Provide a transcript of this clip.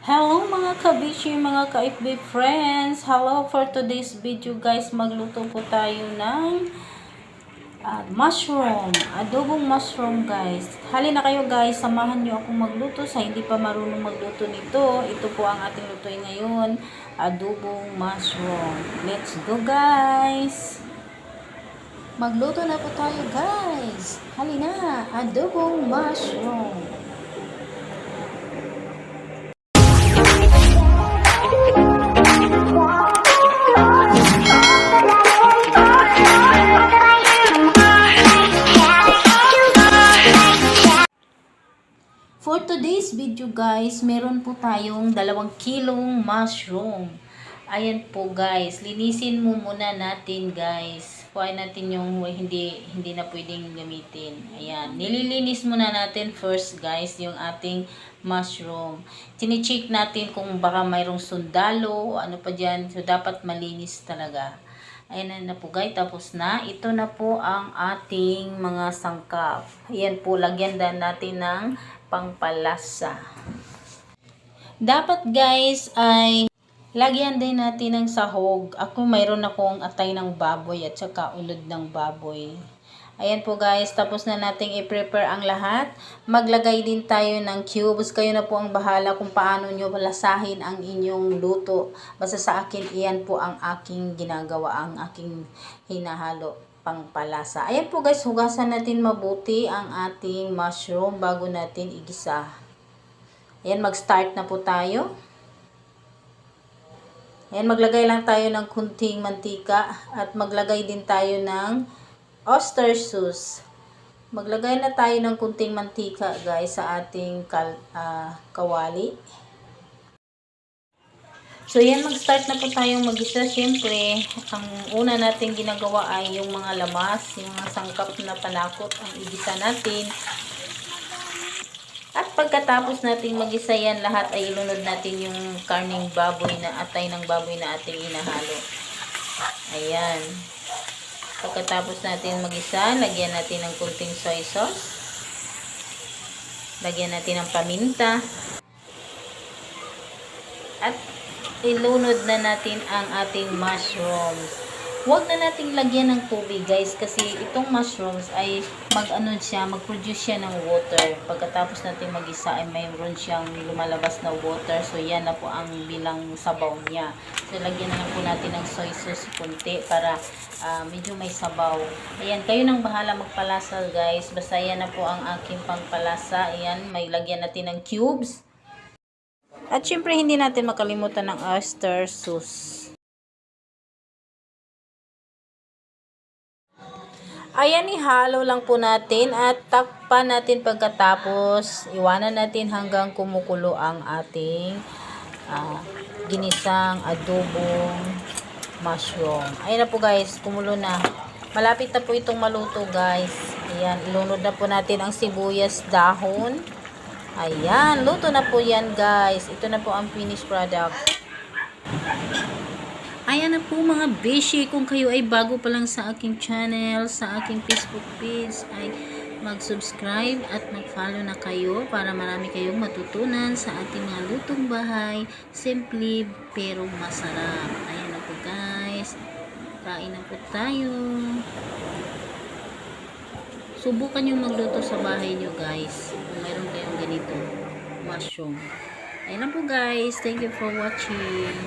Hello mga kabishi, mga ka-FB friends. Hello for today's video guys. Magluto po tayo ng mushroom. Adobong mushroom guys. Halina kayo guys, samahan nyo akong magluto sa hindi pa marunong magluto nito. Ito po ang ating lutuin ngayon. Adobong mushroom. Let's go guys. Magluto na po tayo guys. Halina, adobong mushroom. For today's video guys, meron po tayong 2 kilong mushroom. Ayan po guys, linisin mo muna natin guys. Kuhain natin yung hindi na pwedeng gamitin. Ayan, nililinis muna natin first guys yung ating mushroom. Tini-check natin kung baka mayroong sundalo o ano pa dyan. So dapat malinis talaga. Ayan na po guys, tapos na. Ito na po ang ating mga sangkap. Ayan po, lagyan din natin ng pangpalasa. Dapat guys ay lagyan din natin ng sahog. Mayroon akong atay ng baboy at saka ulod ng baboy. Ayan po guys, tapos na nating i-prepare ang lahat. Maglagay din tayo ng cubes. Kayo na po ang bahala kung paano nyo lasahin ang inyong luto. Basta sa akin, iyan po ang aking ginagawa, ang aking hinahalo pangpalasa. Ayan po guys, hugasan natin mabuti ang ating mushroom bago natin igisa. Ayan, mag-start na po tayo. Ayan, maglagay lang tayo ng kunting mantika at maglagay din tayo ng oyster sauce. Maglagay na tayo ng kunting mantika guys sa ating kawali. So yan, mag-start na po tayong mag-isa. Siyempre, ang una natin ginagawa ay yung mga lamas, yung mga sangkap na panakot ang igisa natin. At pagkatapos natin mag-isa yan, lahat ay ilunod natin yung karning baboy na atay ng baboy na ating inahalo. Ayan. Pagkatapos natin mag-isa, lagyan natin ng kunting soy sauce. Lagyan natin ng paminta. At ilunod na natin ang ating mushrooms. Huwag na nating lagyan ng tubig guys kasi itong mushrooms ay mag-produce siya ng water. Pagkatapos natin mag-isa ay mayroon siyang lumalabas na water. So yan na po ang bilang sabaw niya. So lagyan na lang po natin ng soy sauce kunti para medyo may sabaw. Ayan, kayo nang bahala magpalasa guys. Basta yan na po ang aking pangpalasa. Ayan, may lagyan natin ng cubes. At syempre hindi natin makalimutan ng oyster sauce. Ayan, ihalo lang po natin at takpan natin pagkatapos. Iwanan natin hanggang kumukulo ang ating ginisang adobong mushroom. Ayan na po guys, kumulo na. Malapit na po itong maluto guys. Ayan, ilunod na po natin ang sibuyas dahon. Ayan, luto na po yan guys. Ito na po ang finished product. Ayan na po mga beshi, kung kayo ay bago pa lang sa aking channel, sa aking Facebook page, ay mag-subscribe at mag-follow na kayo para marami kayong matutunan sa ating mga lutong bahay. Simple pero masarap. Ayan na po guys. Kain na po tayo. Subukan nyo magluto sa bahay nyo guys. Kung mayroon kayong ganito, mushroom. Ayan na po guys. Thank you for watching.